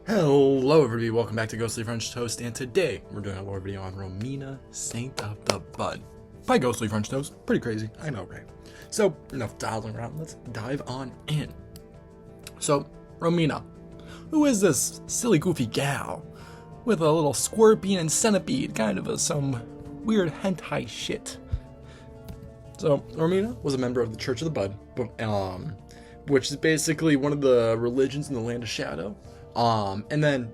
Hello everybody, welcome back to Ghostly French Toast, and today we're doing a lore video on Romina, Saint of the Bud by Ghostly French Toast. Pretty crazy, I know, right? So, enough dialing around, let's dive on in. So, Romina, who is this silly goofy gal with a little scorpion and centipede, kind of some weird hentai shit? So, Romina was a member of the Church of the Bud, which is basically one of the religions in the Land of Shadow. And then,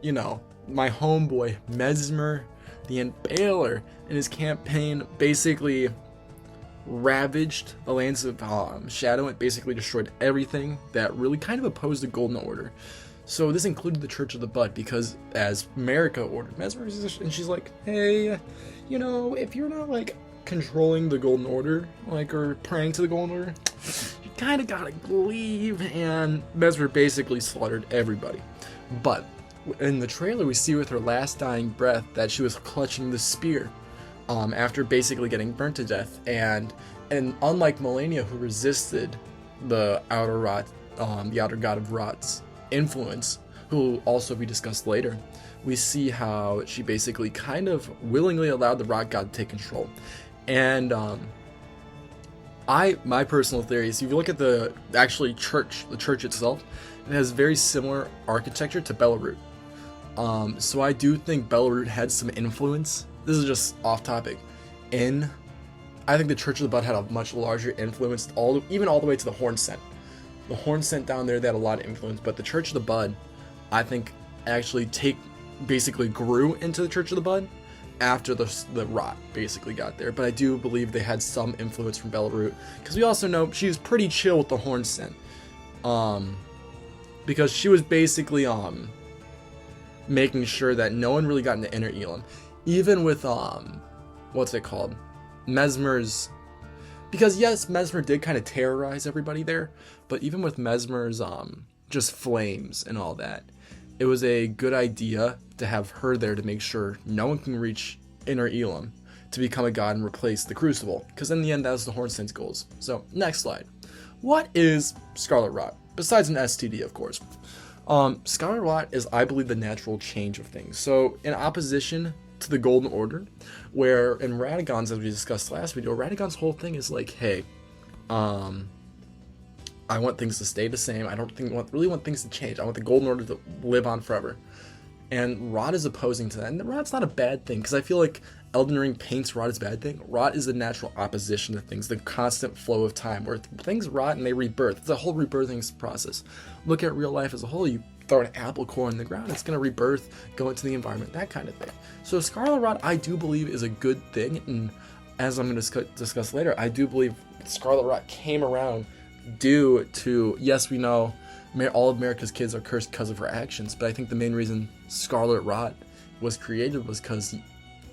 my homeboy, Mesmer the Impaler, in his campaign, basically ravaged the lands of Shadow and basically destroyed everything that really kind of opposed the Golden Order. So this included the Church of the Bud, because as Marika ordered Mesmer, and she's like, hey, if you're not, controlling the Golden Order, or praying to the Golden Order, you kind of gotta leave, and Mesmer basically slaughtered everybody. But in the trailer, we see with her last dying breath that she was clutching the spear after basically getting burnt to death. And unlike Melania, who resisted the outer rot, the outer god of Rot's influence, who will also be discussed later, we see how she basically kind of willingly allowed the rot god to take control. And my personal theory is, if you look at the church itself, it has very similar architecture to Belarus. So I do think Belarus had some influence. This is just off topic. I think the Church of the Bud had a much larger influence, even all the way to the Horn Scent. The Horn Scent down there, they had a lot of influence, but the Church of the Bud, I think, actually basically grew into the Church of the Bud after the rot basically got there. But I do believe they had some influence from Belarus, because we also know she was pretty chill with the Horn Scent. Because she was basically making sure that no one really got into Inner Elam, even with Mesmer's, because yes, Mesmer did kind of terrorize everybody there, but even with Mesmer's just flames and all that, it was a good idea to have her there to make sure no one can reach Inner Elam to become a god and replace the Crucible, because in the end that was the Horn Scent's goals. So next slide. What is Scarlet Rot? Besides an STD, of course. Scarlet Rot is, I believe, the natural change of things. So, in opposition to the Golden Order, where in Radagon's, as we discussed last video, Radagon's whole thing is like, hey, I want things to stay the same. I don't really want things to change. I want the Golden Order to live on forever. And Rot is opposing to that. And Rot's not a bad thing, because I feel like Elden Ring paints Rot as a bad thing. Rot is the natural opposition to things, the constant flow of time, where things rot and they rebirth. It's a whole rebirthing process. Look at real life as a whole. You throw an apple core in the ground, it's going to rebirth, go into the environment, that kind of thing. So Scarlet Rot, I do believe, is a good thing. And as I'm going to discuss later, I do believe Scarlet Rot came around due to, yes, we know all of America's kids are cursed because of her actions, but I think the main reason Scarlet Rot was created was because,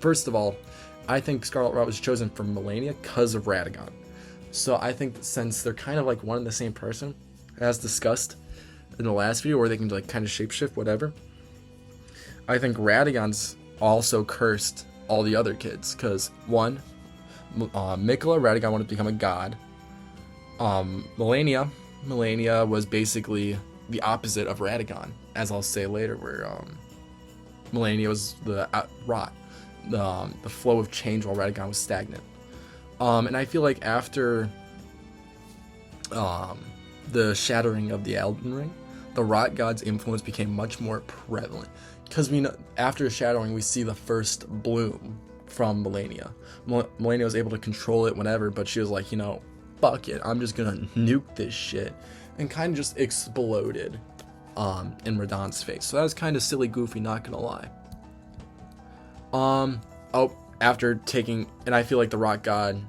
first of all, I think Scarlet Rot was chosen for Melania because of Radagon. So I think that since they're kind of like one and the same person, as discussed in the last video, where they can kind of shapeshift, whatever, I think Radagon's also cursed all the other kids, because one, Mikola, Radagon wanted to become a god. Melania was basically the opposite of Radagon, as I'll say later, where Melania was the rot, the flow of change, while Radagon was stagnant. And I feel like after the shattering of the Elden Ring, the rot god's influence became much more prevalent, because we know after shattering we see the first bloom from Melania. Melania was able to control it whenever, but she was like, fuck it, I'm just gonna nuke this shit, and kind of just exploded in Radagon's face. So that was kind of silly goofy, not gonna lie. After taking, and I feel like the rock god's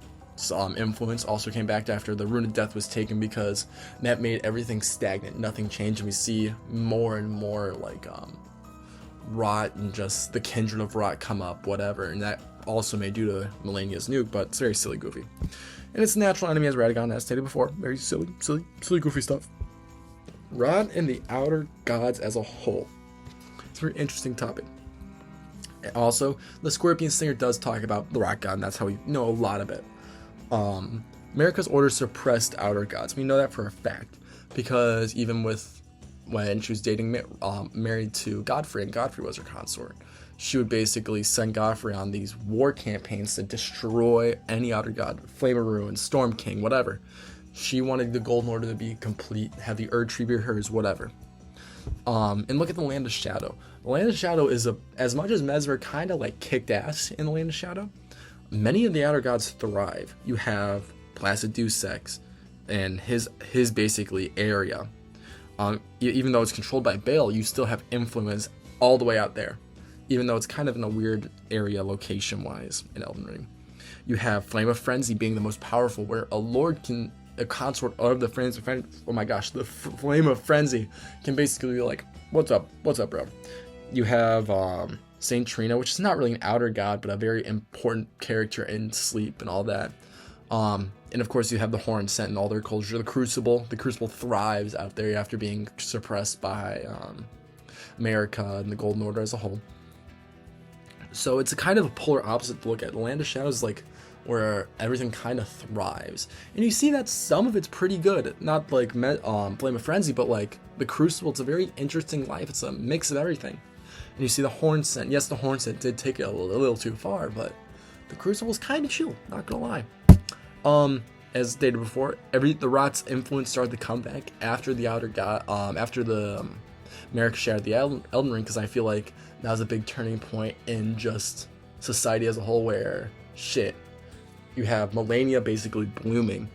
influence also came back after the Rune of Death was taken, because that made everything stagnant, nothing changed, and we see more and more rot and just the kindred of rot come up, whatever, and that also made due to Melania's nuke, but it's very silly goofy. And its natural enemy, as Radagon, as stated before, very silly goofy stuff. Rot and the outer gods as a whole. It's a very interesting topic. And also, the Scorpion Singer does talk about the rock god, and that's how we know a lot of it. Marika's order suppressed outer gods. We know that for a fact, because even with when she was dating, married to Godfrey, and Godfrey was her consort. She would basically send Godfrey on these war campaigns to destroy any outer god, Flame of Ruin, Storm King, whatever. She wanted the Golden Order to be complete, have the Erd Tree be hers, whatever. And look at the Land of Shadow. The Land of Shadow is as much as Mesmer kind of like kicked ass in the Land of Shadow, many of the outer gods thrive. You have Placid Deus Ex and his basically area. Even though it's controlled by Baal, you still have influence all the way out there, even though it's kind of in a weird area location-wise in Elden Ring. You have Flame of Frenzy being the most powerful, where a consort of the Flame of Frenzy, oh my gosh, the Flame of Frenzy can basically be like, what's up, bro? You have Saint Trina, which is not really an outer god, but a very important character in Sleep and all that. And of course you have the Horn Scent and all their culture. The Crucible thrives out there after being suppressed by America and the Golden Order as a whole. So it's a kind of a polar opposite to look at. The Land of Shadows is like where everything kind of thrives, and you see that some of it's pretty good. Not like Flame of Frenzy, but like the Crucible. It's a very interesting life. It's a mix of everything. And you see the Horn Scent. Yes, the Horn Scent did take it a little too far, but the Crucible's kind of chill. Not gonna lie. As stated before, the Rot's influence started to come back after the outer god, after the Merrick shattered the Elden Ring, because I feel like that was a big turning point in just society as a whole, where you have Melania basically blooming,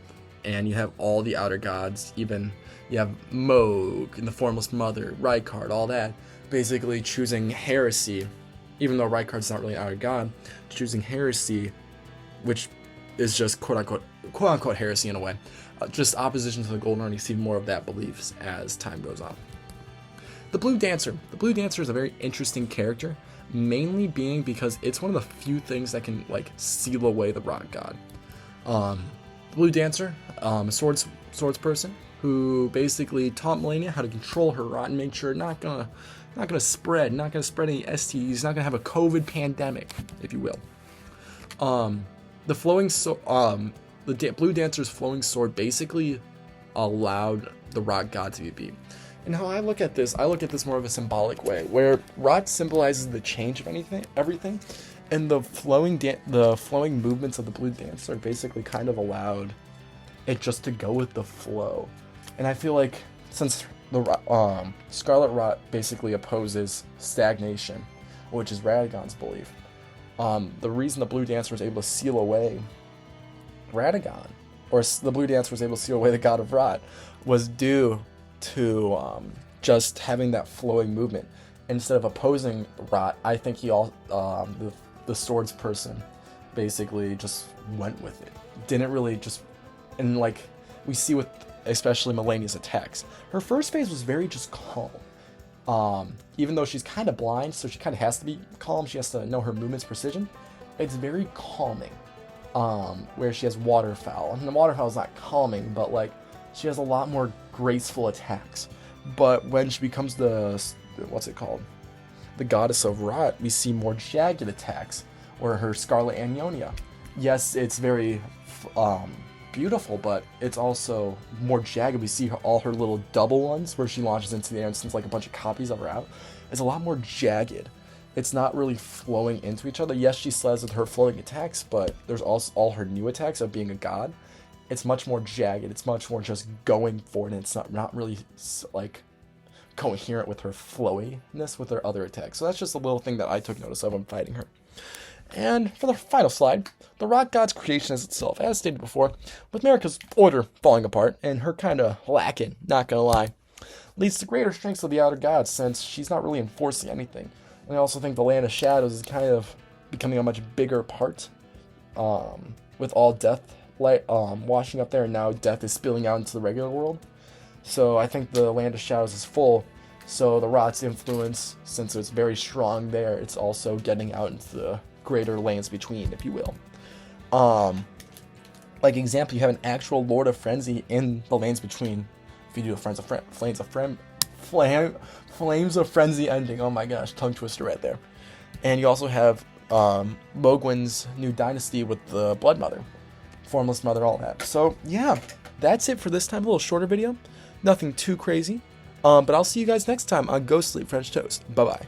and you have all the outer gods, even you have Moog and the Formless Mother, Rykard, all that, basically choosing heresy, even though Rykard's not really an outer god, choosing heresy, which is just quote unquote heresy in a way, just opposition to the Golden Order. You see more of that beliefs as time goes on. The Blue Dancer is a very interesting character, mainly being because it's one of the few things that can like seal away the Rot God. The Blue Dancer, a swords person who basically taught Melania how to control her Rot and make sure not gonna spread any STDs, not gonna have a COVID pandemic, if you will. The Blue Dancer's flowing sword basically allowed the Rot God to be beat. And how I look at this more of a symbolic way, where Rot symbolizes the change of everything, and the flowing movements of the Blue Dancer basically kind of allowed it just to go with the flow. And I feel like since the Scarlet Rot basically opposes stagnation, which is Radagon's belief, the reason the Blue Dancer was able to seal away Radagon, or the Blue Dancer was able to seal away the God of Rot, was due to just having that flowing movement. Instead of opposing Rot, I think the swords person basically just went with it. Didn't really just, and like we see with especially Melania's attacks, her first phase was very just calm. Even though she's kind of blind, so she kind of has to be calm, she has to know her movement's precision, it's very calming. Where she has Waterfowl, and the Waterfowl is not calming, but like she has a lot more graceful attacks. But when she becomes the Goddess of Rot, we see more jagged attacks, or her Scarlet Anionia. Yes, it's very beautiful, but it's also more jagged. We see all her little double ones where she launches into the air and sends like a bunch of copies of her out. It's a lot more jagged. It's not really flowing into each other. Yes, she slays with her floating attacks, but there's also all her new attacks of being a god. It's much more jagged. It's much more just going for it, and it's not really like coherent with her flowiness with her other attacks. So that's just a little thing that I took notice of when fighting her. And for the final slide, the Rot God's creation as itself, as stated before, with Marika's order falling apart and her kind of lacking, not gonna lie, leads to greater strengths of the outer gods, since she's not really enforcing anything. And I also think the Land of Shadows is kind of becoming a much bigger part, with all death washing up there, and now death is spilling out into the regular world. So I think the Land of Shadows is full, so the Rot's influence, since it's very strong there, it's also getting out into the greater lands between, if you will. Like example, you have an actual Lord of Frenzy in the lands between. If you do a Flames of Frenzy ending, oh my gosh, tongue twister right there. And you also have Mogwin's new dynasty with the Blood Mother, Formless Mother, all that. So yeah, that's it for this time. A little shorter video, nothing too crazy. But I'll see you guys next time on Go Sleep French Toast. Bye bye.